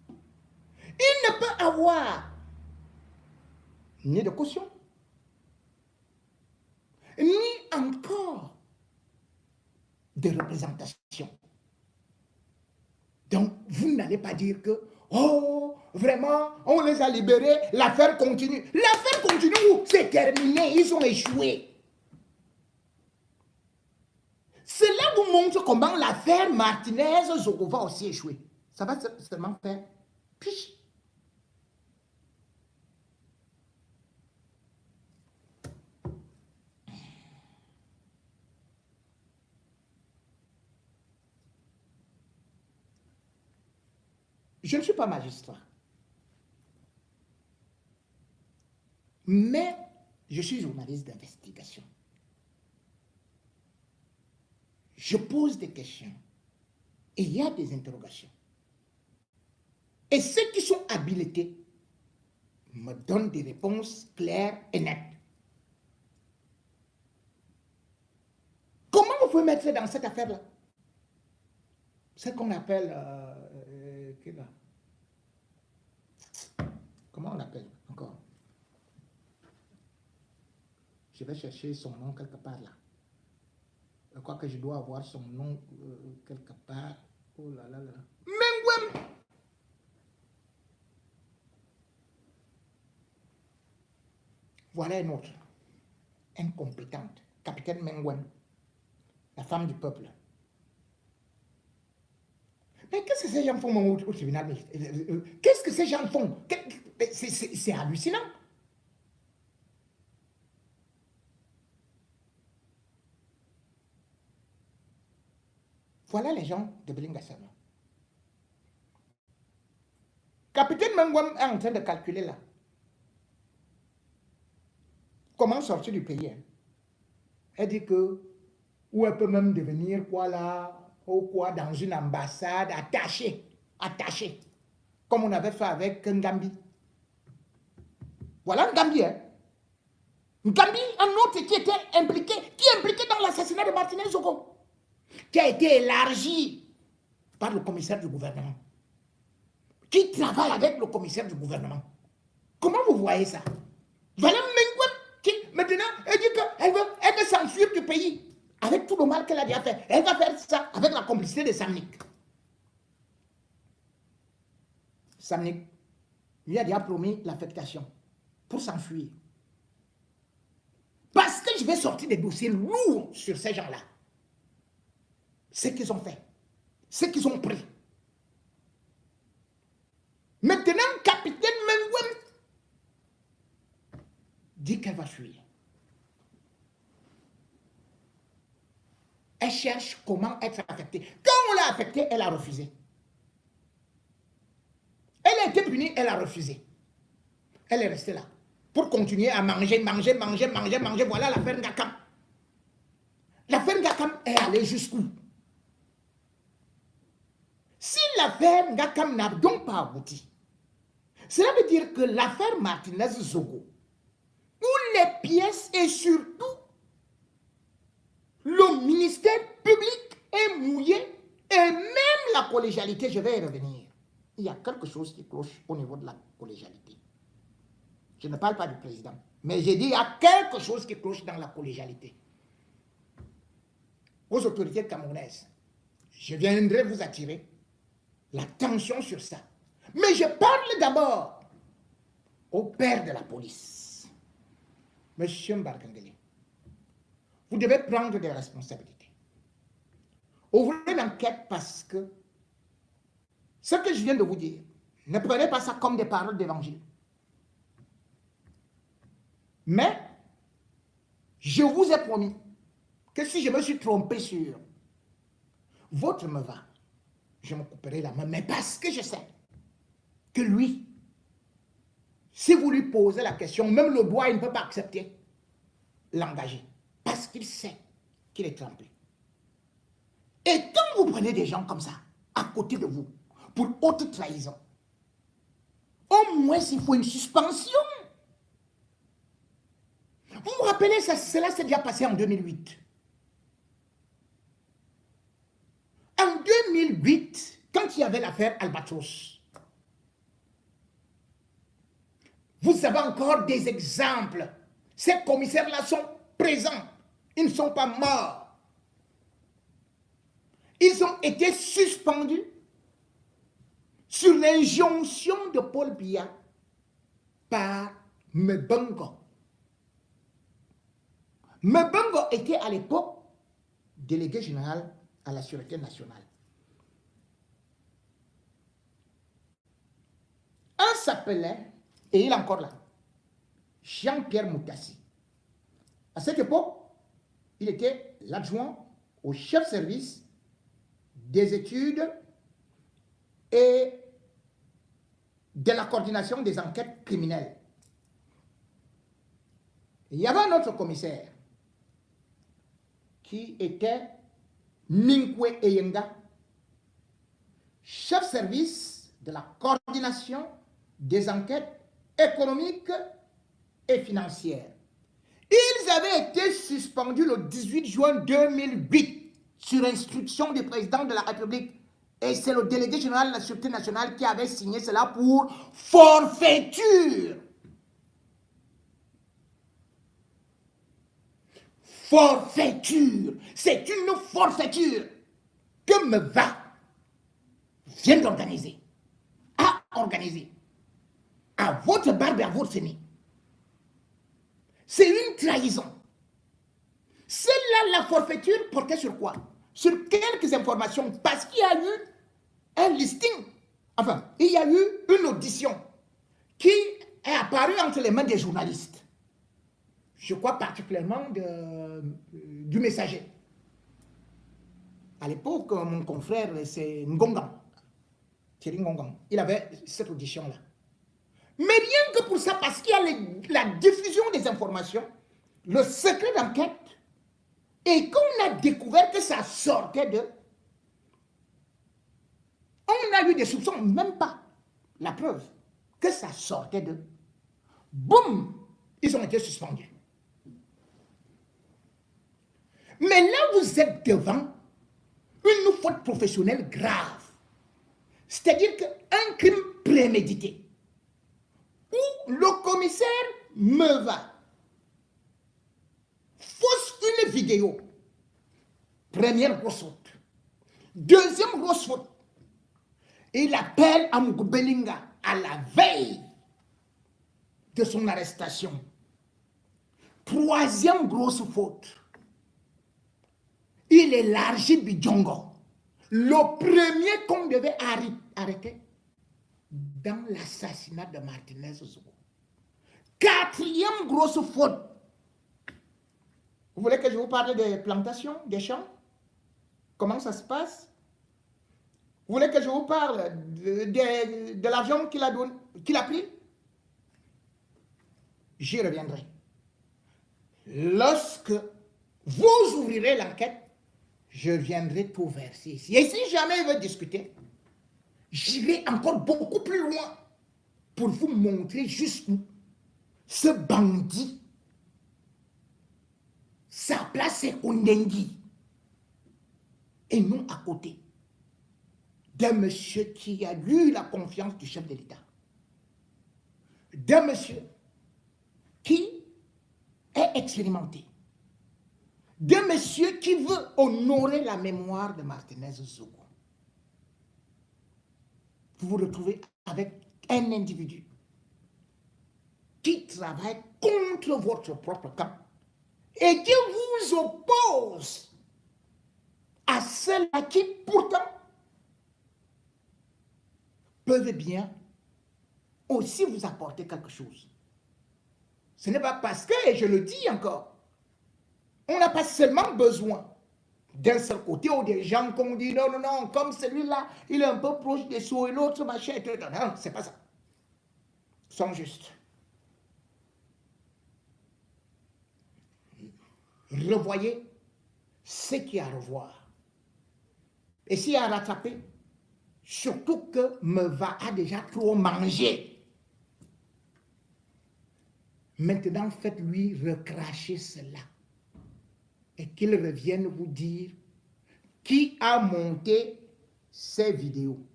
[SPEAKER 1] Il ne peut avoir ni de caution, ni encore de représentation. Donc, vous n'allez pas dire que, oh, vraiment, on les a libérés, l'affaire continue. L'affaire continue, c'est terminé, ils ont échoué. Cela vous montre comment l'affaire Martinez-Zogo va aussi échouer. Ça va seulement faire piche. Je ne suis pas magistrat. Mais je suis journaliste d'investigation. Je pose des questions et il y a des interrogations. Et ceux qui sont habilités me donnent des réponses claires et nettes. Comment vous pouvez mettre dans cette affaire-là? Ce qu'on appelle... comment on appelle encore? Je vais chercher son nom quelque part là. Je crois que je dois avoir son nom quelque part. Oh là là là. Mengwem. Voilà une autre. Incompétente. Capitaine Mengwem. La femme du peuple. Mais qu'est-ce que ces gens font au tribunal? Qu'est-ce que ces gens font? C'est hallucinant. Voilà les gens de Belingassama. Capitaine Mengwem est en train de calculer là. Comment sortir du pays? Elle dit que, ou elle peut même devenir quoi là, ou quoi, dans une ambassade attachée, comme on avait fait avec Ngambi. Voilà Ngambi, hein. Ngambi, un autre qui était impliqué, dans l'assassinat de Martinez Zogo, qui a été élargi par le commissaire du gouvernement, qui travaille avec le commissaire du gouvernement. Comment vous voyez ça? Voilà Mengwem qui, maintenant, elle dit qu'elle veut s'enfuir du pays. Avec tout le mal qu'elle a déjà fait. Elle va faire ça avec la complicité de Samnik. Samnik lui a déjà promis l'affectation pour s'enfuir. Parce que je vais sortir des dossiers lourds sur ces gens-là. Ce qu'ils ont fait. Ce qu'ils ont pris. Maintenant, capitaine Mengwem dit qu'elle va fuir. Elle cherche comment être affectée. Quand on l'a affectée, elle a refusé. Elle a été punie, elle a refusé. Elle est restée là. Pour continuer à manger. Voilà l'affaire Ngakam. L'affaire Ngakam est allée jusqu'où? Si l'affaire Ngakam n'a donc pas abouti, cela veut dire que l'affaire Martinez Zogo, où les pièces et surtout le ministère public est mouillé et même la collégialité, je vais y revenir. Il y a quelque chose qui cloche au niveau de la collégialité. Je ne parle pas du président, mais j'ai dit il y a quelque chose qui cloche dans la collégialité. Aux autorités camerounaises, je viendrai vous attirer l'attention sur ça. Mais je parle d'abord au père de la police, Monsieur Mbarkangele. Vous devez prendre des responsabilités. Ouvrez l'enquête parce que ce que je viens de vous dire, ne prenez pas ça comme des paroles d'évangile. Mais, je vous ai promis que si je me suis trompé sur votre me va, je me couperai la main. Mais parce que je sais que lui, si vous lui posez la question, même le doigt, il ne peut pas accepter l'engager. Parce qu'il sait qu'il est trempé. Et quand vous prenez des gens comme ça, à côté de vous, pour haute trahison, au moins il faut une suspension. Vous vous rappelez, cela s'est déjà passé en 2008. En 2008, quand il y avait l'affaire Albatros, vous avez encore des exemples. Ces commissaires-là sont présents. Ils ne sont pas morts. Ils ont été suspendus sur l'injonction de Paul Biya par Mbengo. Mbengo était à l'époque délégué général à la Sûreté nationale. Un s'appelait, et il est encore là, Jean-Pierre Moutassi. À cette époque, il était l'adjoint au chef service des études et de la coordination des enquêtes criminelles. Il y avait un autre commissaire qui était Minkwe Eyenga, chef service de la coordination des enquêtes économiques et financières. Ils avaient été suspendus le 18 juin 2008 sur instruction du président de la République. Et c'est le délégué général de la Sûreté nationale qui avait signé cela pour forfaiture. forfaiture. C'est une forfaiture que MEVA vient d'organiser, a organisé à votre barbe et à votre nez. C'est une trahison. Celle-là, la forfaiture portait sur quoi? Sur quelques informations, parce qu'il y a eu un listing, enfin, il y a eu une audition qui est apparue entre les mains des journalistes. Je crois particulièrement du Messager. À l'époque, mon confrère, c'est Ngongan, Thierry Ngongan. Il avait cette audition-là. Mais rien que pour ça, parce qu'il y a la diffusion des informations, le secret d'enquête, et qu'on a découvert que ça sortait de... On a eu des soupçons, même pas la preuve, que ça sortait de... Boum! Ils ont été suspendus. Mais là, vous êtes devant une faute professionnelle grave. C'est-à-dire qu'un crime prémédité, où le commissaire MEVA fausse une vidéo. Première grosse faute. Deuxième grosse faute. Il appelle Amougou Belinga à la veille de son arrestation. Troisième grosse faute. Il élargit Bidjongo. Le premier qu'on devait arrêter dans l'assassinat de Martinez Zogo. Quatrième grosse faute. Vous voulez que je vous parle des plantations, des champs? Comment ça se passe? Vous voulez que je vous parle de l'argent qu'il a pris? J'y reviendrai. Lorsque vous ouvrirez l'enquête, je viendrai tout verser ici. Et si jamais il veut discuter, j'irai encore beaucoup plus loin pour vous montrer jusqu'où ce bandit, sa place est Ondengui et non à côté d'un monsieur qui a eu la confiance du chef de l'État, d'un monsieur qui est expérimenté, d'un monsieur qui veut honorer la mémoire de Martinez Zogo. Vous vous retrouvez avec un individu qui travaille contre votre propre camp et qui vous oppose à ceux-là qui pourtant peuvent bien aussi vous apporter quelque chose. Ce n'est pas parce que, et je le dis encore, on n'a pas seulement besoin d'un seul côté ou des gens qu'on dit non, non, non, comme celui-là, il est un peu proche des sous et l'autre machin, etc. Non, c'est pas ça. Ils sont justes. Revoyez ce qu'il y a à revoir. Et s'il y a à rattraper, surtout que MEVA a déjà trop mangé. Maintenant, faites-lui recracher cela. Et qu'il revienne vous dire qui a monté ces vidéos.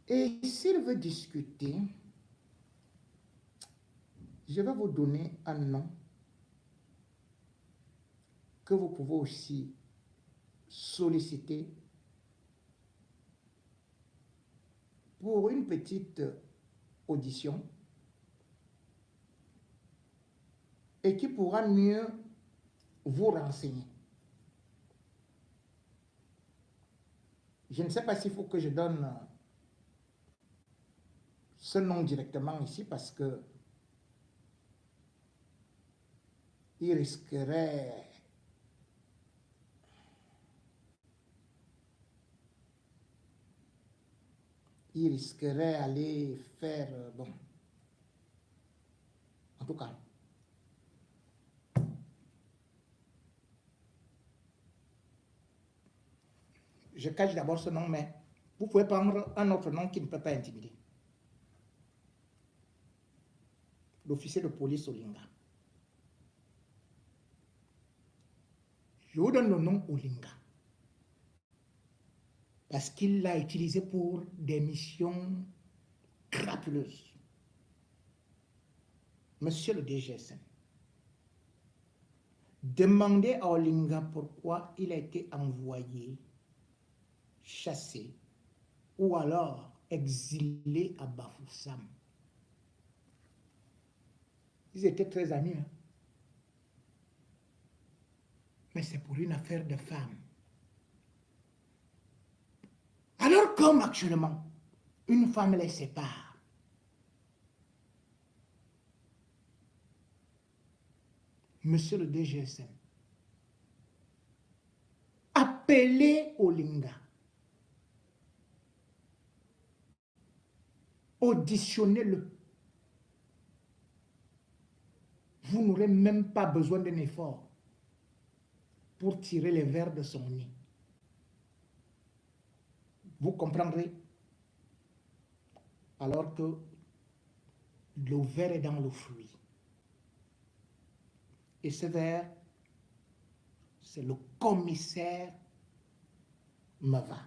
[SPEAKER 1] Et s'il veut discuter, je vais vous donner un nom que vous pouvez aussi solliciter pour une petite audition et qui pourra mieux vous renseigner. Je ne sais pas s'il faut que je donne ce nom directement ici parce que il risquerait aller faire bon. En tout cas, je cache d'abord ce nom, mais vous pouvez prendre un autre nom qui ne peut pas intimider. L'officier de police Olinga. Je vous donne le nom Olinga parce qu'il l'a utilisé pour des missions crapuleuses. Monsieur le DGSN, Demandez à Olinga pourquoi il a été envoyé, chassé, ou alors exilé à Bafoussam. Ils étaient très amis, hein? Mais c'est pour une affaire de femme. Alors comme actuellement, une femme les sépare, monsieur le DGSM, appelez Olinga, auditionnez-le. Vous n'aurez même pas besoin d'un effort pour tirer les vers de son nez. Vous comprendrez. Alors que le ver est dans le fruit. Et ce ver, c'est le commissaire Mava.